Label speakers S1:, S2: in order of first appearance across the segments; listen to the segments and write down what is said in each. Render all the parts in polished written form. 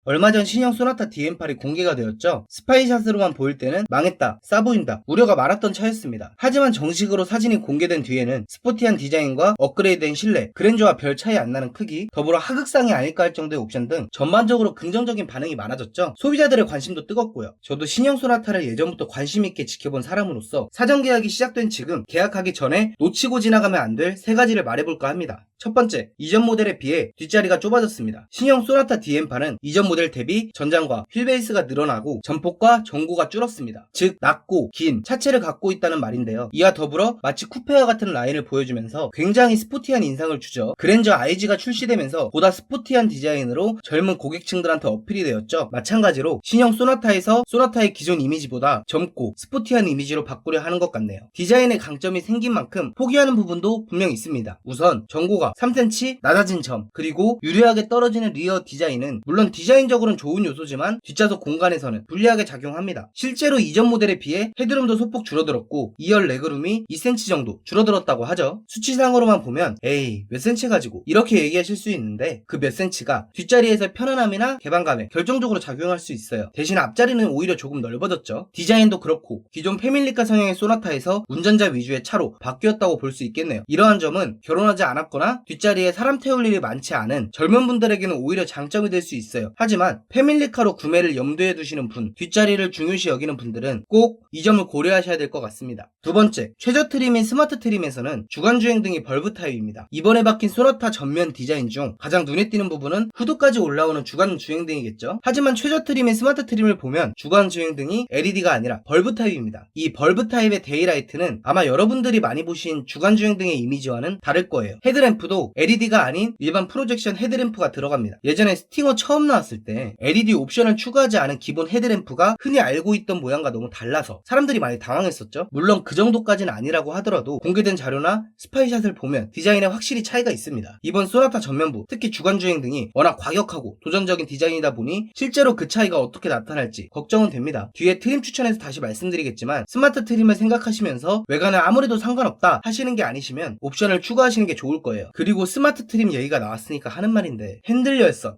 S1: 얼마 전 신형 소나타 DM8이 공개가 되었죠. 스파이샷으로만 보일 때는 망했다, 싸보인다 우려가 많았던 차였습니다. 하지만 정식으로 사진이 공개된 뒤에는 스포티한 디자인과 업그레이드된 실내, 그랜저와 별 차이 안 나는 크기, 더불어 하극상이 아닐까 할 정도의 옵션 등 전반적으로 긍정적인 반응이 많아졌죠. 소비자들의 관심도 뜨겁고요. 저도 신형 소나타를 예전부터 관심 있게 지켜본 사람으로서 사전 계약이 시작된 지금 계약하기 전에 놓치고 지나가면 안 될 세 가지를 말해볼까 합니다. 첫 번째, 이전 모델에 비해 뒷자리가 좁아졌습니다. 신형 소나타 DM8은 이전 모델 대비 전장과 휠베이스가 늘어나고 전폭과 전고가 줄었습니다. 즉 낮고 긴 차체를 갖고 있다는 말인데요. 이와 더불어 마치 쿠페와 같은 라인을 보여주면서 굉장히 스포티한 인상을 주죠. 그랜저 IG가 출시되면서 보다 스포티한 디자인으로 젊은 고객층들한테 어필이 되었죠. 마찬가지로 신형 소나타에서 소나타의 기존 이미지보다 젊고 스포티한 이미지로 바꾸려 하는 것 같네요. 디자인의 강점이 생긴 만큼 포기하는 부분도 분명 있습니다. 우선 전고가 3cm 낮아진 점, 그리고 유리하게 떨어지는 리어 디자인은 물론 디자인적으로는 좋은 요소지만 뒷좌석 공간에서는 불리하게 작용합니다. 실제로 이전 모델에 비해 헤드룸도 소폭 줄어들었고 2열 레그룸이 2cm 정도 줄어들었다고 하죠. 수치상으로만 보면 에이 몇 cm 가지고 이렇게 얘기하실 수 있는데 그 몇 cm가 뒷자리에서 편안함이나 개방감에 결정적으로 작용할 수 있어요. 대신 앞자리는 오히려 조금 넓어졌죠. 디자인도 그렇고 기존 패밀리카 성향의 소나타에서 운전자 위주의 차로 바뀌었다고 볼 수 있겠네요. 이러한 점은 결혼하지 않았거나 뒷자리에 사람 태울 일이 많지 않은 젊은 분들에게는 오히려 장점이 될 수 있어요. 하지만 패밀리카로 구매를 염두에 두시는 분, 뒷자리를 중요시 여기는 분들은 꼭 이 점을 고려하셔야 될 것 같습니다. 두 번째, 최저 트림인 스마트 트림에서는 주간주행 등이 벌브 타입입니다. 이번에 바뀐 소나타 전면 디자인 중 가장 눈에 띄는 부분은 후드까지 올라오는 주간주행등이겠죠. 하지만 최저 트림의 스마트 트림을 보면 주간주행등이 LED가 아니라 벌브 타입입니다. 이 벌브 타입의 데이라이트는 아마 여러분들이 많이 보신 주간주행등의 이미지와는 다를 거예요. 헤드램프도 LED가 아닌 일반 프로젝션 헤드램프가 들어갑니다. 예전에 스팅어 처음 나왔을 때 LED 옵션을 추가하지 않은 기본 헤드램프가 흔히 알고 있던 모양과 너무 달라서 사람들이 많이 당황했었죠. 물론 그 정도까지는 아니라고 하더라도 공개된 자료나 스파이샷을 보면 디자인에 확실히 차이가 있습니다. 이번 소나타 전면부, 특히 주간주행 등이 워낙 과격하고 도전적인 디자인이다 보니 실제로 그 차이가 어떻게 나타날지 걱정은 됩니다. 뒤에 트림 추천에서 다시 말씀드리겠지만 스마트 트림을 생각하시면서 외관은 아무래도 상관없다 하시는 게 아니시면 옵션을 추가하시는 게 좋을 거예요. 그리고 스마트 트림 얘기가 나왔으니까 하는 말인데 핸들 열선,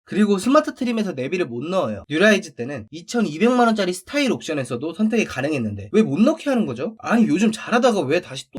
S1: 그리고 스마트 트림에서 내비를 못 넣어요. 뉴라이즈 때는 2200만원짜리 스타일 옵션에서도 선택이 가능했는데 왜 못 넣게 하는 거죠? 아니 요즘 잘하다가 왜 다시 또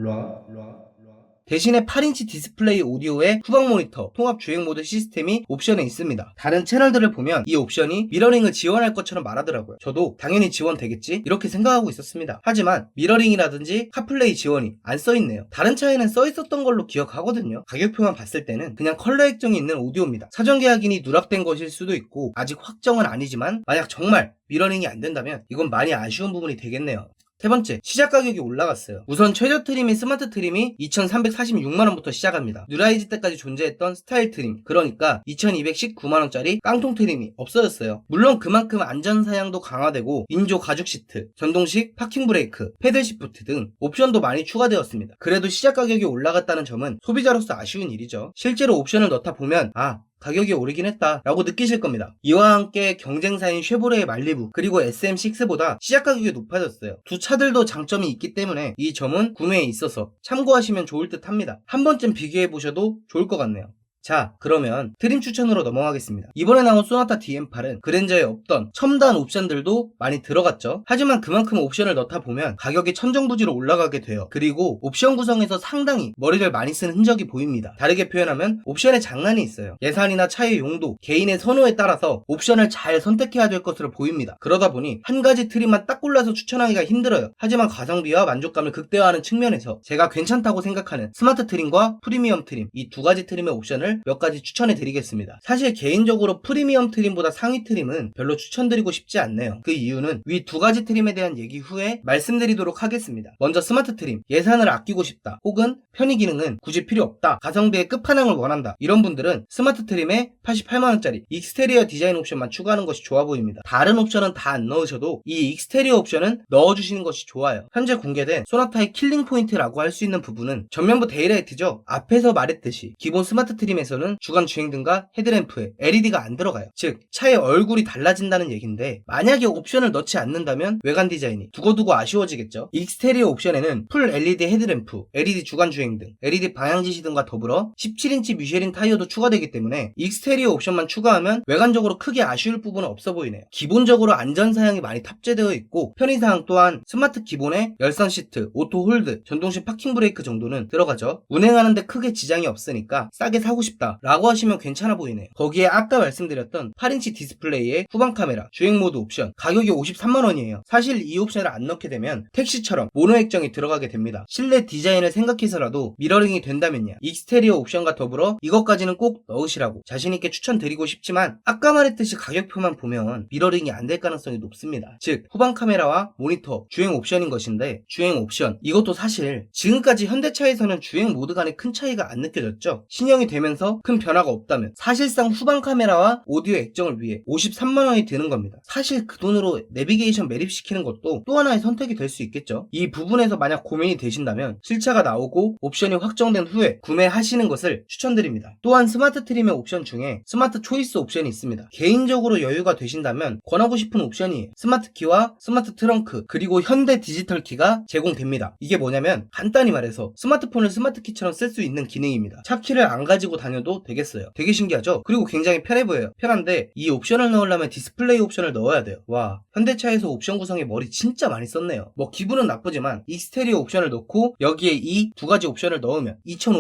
S1: 대신에 8인치 디스플레이 오디오에 후방 모니터, 통합 주행 모드 시스템이 옵션에 있습니다. 다른 채널들을 보면 이 옵션이 미러링을 지원할 것처럼 말하더라고요. 저도 당연히 지원되겠지 이렇게 생각하고 있었습니다. 하지만 미러링이라든지 카플레이 지원이 안 써있네요. 다른 차에는 써있었던 걸로 기억하거든요. 가격표만 봤을 때는 그냥 컬러 액정이 있는 오디오입니다. 사전 계약인이 누락된 것일 수도 있고 아직 확정은 아니지만 만약 정말 미러링이 안 된다면 이건 많이 아쉬운 부분이 되겠네요. 세 번째, 시작 가격이 올라갔어요. 우선 최저 트림인 스마트 트림이 2346만원부터 시작합니다. 뉴라이즈 때까지 존재했던 스타일 트림, 그러니까 2219만원짜리 깡통 트림이 없어졌어요. 물론 그만큼 안전사양도 강화되고 인조 가죽 시트, 전동식 파킹 브레이크, 패들 시프트 등 옵션도 많이 추가되었습니다. 그래도 시작 가격이 올라갔다는 점은 소비자로서 아쉬운 일이죠. 실제로 옵션을 넣다 보면 가격이 오르긴 했다 라고 느끼실 겁니다. 이와 함께 경쟁사인 쉐보레의 말리부 그리고 SM6보다 시작 가격이 높아졌어요. 두 차들도 장점이 있기 때문에 이 점은 구매에 있어서 참고하시면 좋을 듯 합니다. 한 번쯤 비교해보셔도 좋을 것 같네요. 자, 그러면 트림 추천으로 넘어가겠습니다. 이번에 나온 소나타 DM8은 그랜저에 없던 첨단 옵션들도 많이 들어갔죠. 하지만 그만큼 옵션을 넣다 보면 가격이 천정부지로 올라가게 돼요. 그리고 옵션 구성에서 상당히 머리를 많이 쓴 흔적이 보입니다. 다르게 표현하면 옵션에 장난이 있어요. 예산이나 차의 용도, 개인의 선호에 따라서 옵션을 잘 선택해야 될 것으로 보입니다. 그러다 보니 한 가지 트림만 딱 골라서 추천하기가 힘들어요. 하지만 가성비와 만족감을 극대화하는 측면에서 제가 괜찮다고 생각하는 스마트 트림과 프리미엄 트림, 이 두 가지 트림의 옵션을 몇 가지 추천해 드리겠습니다. 사실 개인적으로 프리미엄 트림보다 상위 트림은 별로 추천드리고 싶지 않네요. 그 이유는 위 두 가지 트림에 대한 얘기 후에 말씀드리도록 하겠습니다. 먼저 스마트 트림, 예산을 아끼고 싶다 혹은 편의 기능은 굳이 필요 없다, 가성비의 끝판왕을 원한다, 이런 분들은 스마트 트림에 88만원짜리 익스테리어 디자인 옵션만 추가하는 것이 좋아 보입니다. 다른 옵션은 다 안 넣으셔도 이 익스테리어 옵션은 넣어주시는 것이 좋아요. 현재 공개된 소나타의 킬링 포인트라고 할 수 있는 부분은 전면부 데이라이트죠. 앞에서 말했듯이 기본 스마트 트림에 디자인에서는 주간 주행등과 헤드램프에 LED가 안 들어가요. 즉 차의 얼굴이 달라진다는 얘긴데, 만약에 옵션을 넣지 않는다면 외관 디자인이 두고두고 아쉬워지겠죠. 익스테리어 옵션에는 풀 LED 헤드램프, LED 주간 주행등, LED 방향지시 등과 더불어 17인치 미쉐린 타이어도 추가되기 때문에 익스테리어 옵션만 추가하면 외관적으로 크게 아쉬울 부분은 없어 보이네요. 기본적으로 안전사양이 많이 탑재되어 있고, 편의사항 또한 스마트 기본에 열선 시트, 오토 홀드, 전동식 파킹 브레이크 정도는 들어가죠. 운행하는데 크게 지장이 없으니까 싸게 사고 싶다 라고 하시면 괜찮아 보이네요. 거기에 아까 말씀드렸던 8인치 디스플레이에 후방 카메라, 주행 모드 옵션, 가격이 53만원이에요. 사실 이 옵션을 안 넣게 되면 택시처럼 모노 액정이 들어가게 됩니다. 실내 디자인을 생각해서라도 미러링이 된다면야 익스테리어 옵션과 더불어 이것까지는 꼭 넣으시라고 자신있게 추천드리고 싶지만, 아까 말했듯이 가격표만 보면 미러링이 안 될 가능성이 높습니다. 즉 후방 카메라와 모니터, 주행 옵션인 것인데, 주행 옵션 이것도 사실 지금까지 현대차에서는 주행 모드 간에 큰 차이가 안 느껴졌죠. 신형이 되면서 큰 변화가 없다면 사실상 후방 카메라와 오디오 액정을 위해 53만원이 드는 겁니다. 사실 그 돈으로 내비게이션 매립시키는 것도 또 하나의 선택이 될 수 있겠죠. 이 부분에서 만약 고민이 되신다면 실차가 나오고 옵션이 확정된 후에 구매하시는 것을 추천드립니다. 또한 스마트 트림의 옵션 중에 스마트 초이스 옵션이 있습니다. 개인적으로 여유가 되신다면 권하고 싶은 옵션이 스마트 키와 스마트 트렁크, 그리고 현대 디지털 키가 제공됩니다. 이게 뭐냐면 간단히 말해서 스마트폰을 스마트 키처럼 쓸 수 있는 기능입니다. 차 키를 안 가지고 다녀도 되겠어요. 되게 신기하죠? 그리고 굉장히 편해 보여요. 편한데 이 옵션을 넣으려면 디스플레이 옵션을 넣어야 돼요. 와, 현대차에서 옵션 구성에 머리 진짜 많이 썼네요. 뭐 기분은 나쁘지만 익스테리어 옵션을 넣고 여기에 이 두 가지 옵션을 넣으면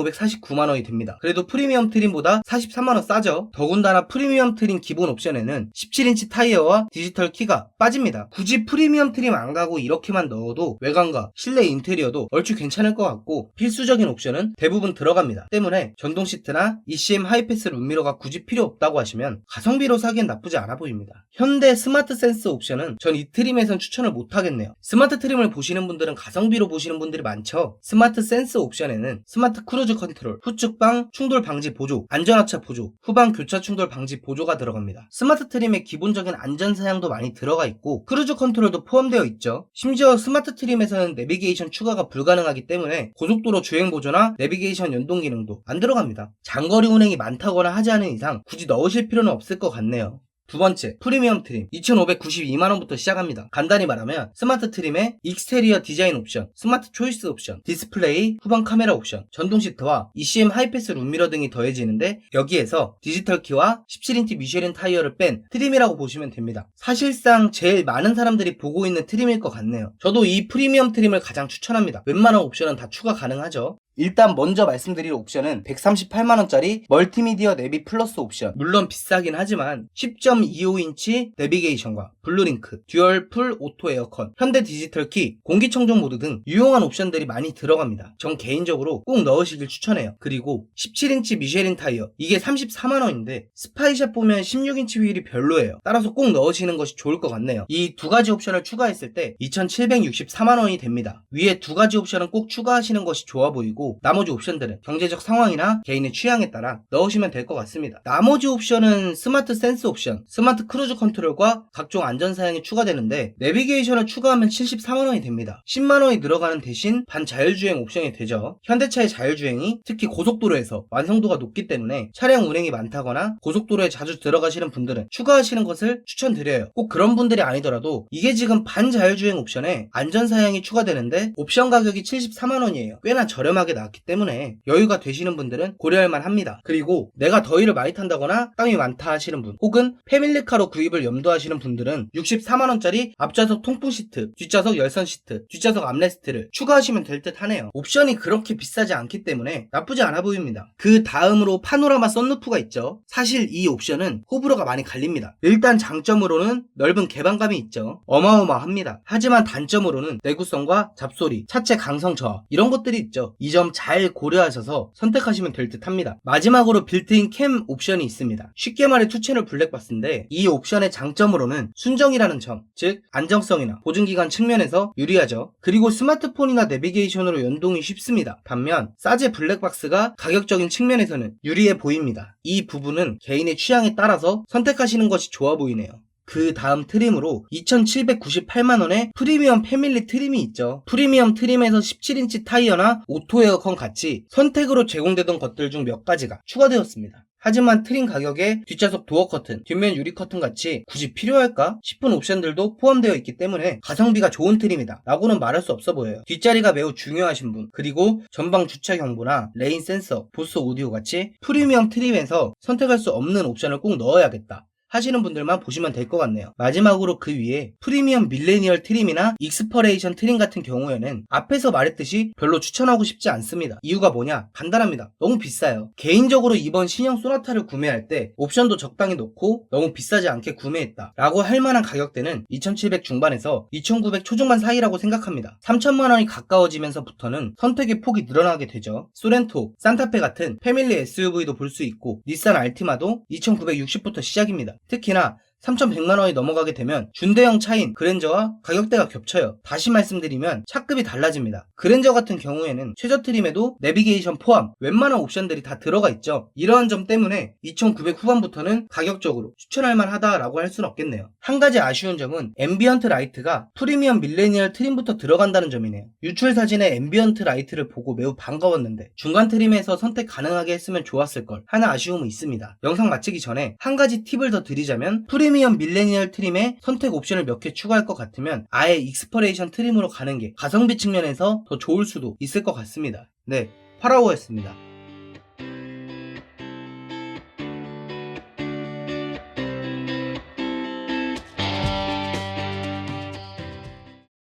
S1: 2,549만원이 됩니다. 그래도 프리미엄 트림보다 43만원 싸죠. 더군다나 프리미엄 트림 기본 옵션에는 17인치 타이어와 디지털 키가 빠집니다. 굳이 프리미엄 트림 안 가고 이렇게만 넣어도 외관과 실내 인테리어도 얼추 괜찮을 것 같고, 필수적인 옵션은 대부분 들어갑니다. 때문에 전동 시트나 ECM 하이패스 룸미러가 굳이 필요 없다고 하시면 가성비로 사기엔 나쁘지 않아 보입니다. 현대 스마트 센스 옵션은 전 이 트림에선 추천을 못하겠네요. 스마트 트림을 보시는 분들은 가성비로 보시는 분들이 많죠. 스마트 센스 옵션에는 스마트 크루즈 컨트롤, 후측방 충돌 방지 보조, 안전하차 보조, 후방 교차 충돌 방지 보조가 들어갑니다. 스마트 트림의 기본적인 안전 사양도 많이 들어가 있고 크루즈 컨트롤도 포함되어 있죠. 심지어 스마트 트림에서는 내비게이션 추가가 불가능하기 때문에 고속도로 주행 보조나 내비게이션 연동 기능도 안 들어갑니다. 장거리 운행이 많다거나 하지 않은 이상 굳이 넣으실 필요는 없을 것 같네요. 두 번째, 프리미엄 트림 2,592만원부터 시작합니다. 간단히 말하면 스마트 트림의 익스테리어 디자인 옵션, 스마트 초이스 옵션, 디스플레이, 후방 카메라 옵션, 전동 시트와 ECM 하이패스 룸미러 등이 더해지는데, 여기에서 디지털 키와 17인치 미쉐린 타이어를 뺀 트림이라고 보시면 됩니다. 사실상 제일 많은 사람들이 보고 있는 트림일 것 같네요. 저도 이 프리미엄 트림을 가장 추천합니다. 웬만한 옵션은 다 추가 가능하죠. 일단 먼저 말씀드릴 옵션은 138만원짜리 멀티미디어 내비 플러스 옵션. 물론 비싸긴 하지만 10.25인치 내비게이션과 블루링크, 듀얼 풀 오토 에어컨, 현대 디지털 키, 공기청정 모드 등 유용한 옵션들이 많이 들어갑니다. 전 개인적으로 꼭 넣으시길 추천해요. 그리고 17인치 미쉐린 타이어, 이게 34만원인데 스파이샷 보면 16인치 휠이 별로예요. 따라서 꼭 넣으시는 것이 좋을 것 같네요. 이 두 가지 옵션을 추가했을 때 2,764만원이 됩니다. 위에 두 가지 옵션은 꼭 추가하시는 것이 좋아 보이고, 나머지 옵션들은 경제적 상황이나 개인의 취향에 따라 넣으시면 될 것 같습니다. 나머지 옵션은 스마트 센스 옵션, 스마트 크루즈 컨트롤과 각종 안전사양이 추가되는데, 내비게이션을 추가하면 74만원이 됩니다. 10만원이 들어가는 대신 반자율주행 옵션이 되죠. 현대차의 자율주행이 특히 고속도로에서 완성도가 높기 때문에 차량 운행이 많다거나 고속도로에 자주 들어가시는 분들은 추가하시는 것을 추천드려요. 꼭 그런 분들이 아니더라도 이게 지금 반자율주행 옵션에 안전사양이 추가되는데 옵션 가격이 74만원이에요. 꽤나 저렴하게 나왔기 때문에 여유가 되시는 분들은 고려할만 합니다. 그리고 내가 더위를 많이 탄다거나 땀이 많다 하시는 분, 혹은 패밀리카로 구입을 염두하시는 분들은 64만원짜리 앞좌석 통풍 시트, 뒷좌석 열선 시트, 뒷좌석 암레스트를 추가하시면 될 듯 하네요. 옵션이 그렇게 비싸지 않기 때문에 나쁘지 않아 보입니다. 그 다음으로 파노라마 썬루프가 있죠. 사실 이 옵션은 호불호가 많이 갈립니다. 일단 장점으로는 넓은 개방감이 있죠. 어마어마합니다. 하지만 단점으로는 내구성과 잡소리, 차체 강성 저하 이런 것들이 있죠. 이 점 잘 고려하셔서 선택하시면 될 듯 합니다. 마지막으로 빌트인 캠 옵션이 있습니다. 쉽게 말해 투채널 블랙박스인데, 이 옵션의 장점으로는 순정이라는 점, 즉 안정성이나 보증기간 측면에서 유리하죠. 그리고 스마트폰이나 내비게이션으로 연동이 쉽습니다. 반면 사제 블랙박스가 가격적인 측면에서는 유리해 보입니다. 이 부분은 개인의 취향에 따라서 선택하시는 것이 좋아 보이네요. 그 다음 트림으로 2,798만원의 프리미엄 패밀리 트림이 있죠. 프리미엄 트림에서 17인치 타이어나 오토 에어컨 같이 선택으로 제공되던 것들 중 몇 가지가 추가되었습니다. 하지만 트림 가격에 뒷좌석 도어 커튼, 뒷면 유리 커튼 같이 굳이 필요할까 싶은 옵션들도 포함되어 있기 때문에 가성비가 좋은 트림이다 라고는 말할 수 없어 보여요. 뒷자리가 매우 중요하신 분, 그리고 전방 주차 경보나 레인 센서, 보스 오디오 같이 프리미엄 트림에서 선택할 수 없는 옵션을 꼭 넣어야겠다 하시는 분들만 보시면 될 것 같네요. 마지막으로 그 위에 프리미엄 밀레니얼 트림이나 익스퍼레이션 트림 같은 경우에는 앞에서 말했듯이 별로 추천하고 싶지 않습니다. 이유가 뭐냐? 간단합니다. 너무 비싸요. 개인적으로 이번 신형 소나타를 구매할 때 옵션도 적당히 넣고 너무 비싸지 않게 구매했다 라고 할 만한 가격대는 2,700 중반에서 2,900 초중반 사이라고 생각합니다. 3,000만원이 가까워지면서부터는 선택의 폭이 늘어나게 되죠. 소렌토, 산타페 같은 패밀리 SUV도 볼 수 있고 닛산 알티마도 2,960부터 시작입니다. 특히나 3,100만원이 넘어가게 되면 준대형 차인 그랜저와 가격대가 겹쳐요. 다시 말씀드리면 차급이 달라집니다. 그랜저 같은 경우에는 최저 트림에도 내비게이션 포함 웬만한 옵션들이 다 들어가 있죠. 이러한 점 때문에 2,900 후반부터는 가격적으로 추천할 만하다라고 할 수는 없겠네요. 한 가지 아쉬운 점은 앰비언트 라이트가 프리미엄 밀레니얼 트림부터 들어간다는 점이네요. 유출 사진에 앰비언트 라이트를 보고 매우 반가웠는데 중간 트림에서 선택 가능하게 했으면 좋았을걸 하는 아쉬움은 있습니다. 영상 마치기 전에 한 가지 팁을 더 드리자면 프리미엄 밀레니얼 트림에 선택 옵션을 몇 개 추가할 것 같으면 아예 익스퍼레이션 트림으로 가는 게 가성비 측면에서 더 좋을 수도 있을 것 같습니다. 네, 파라오였습니다.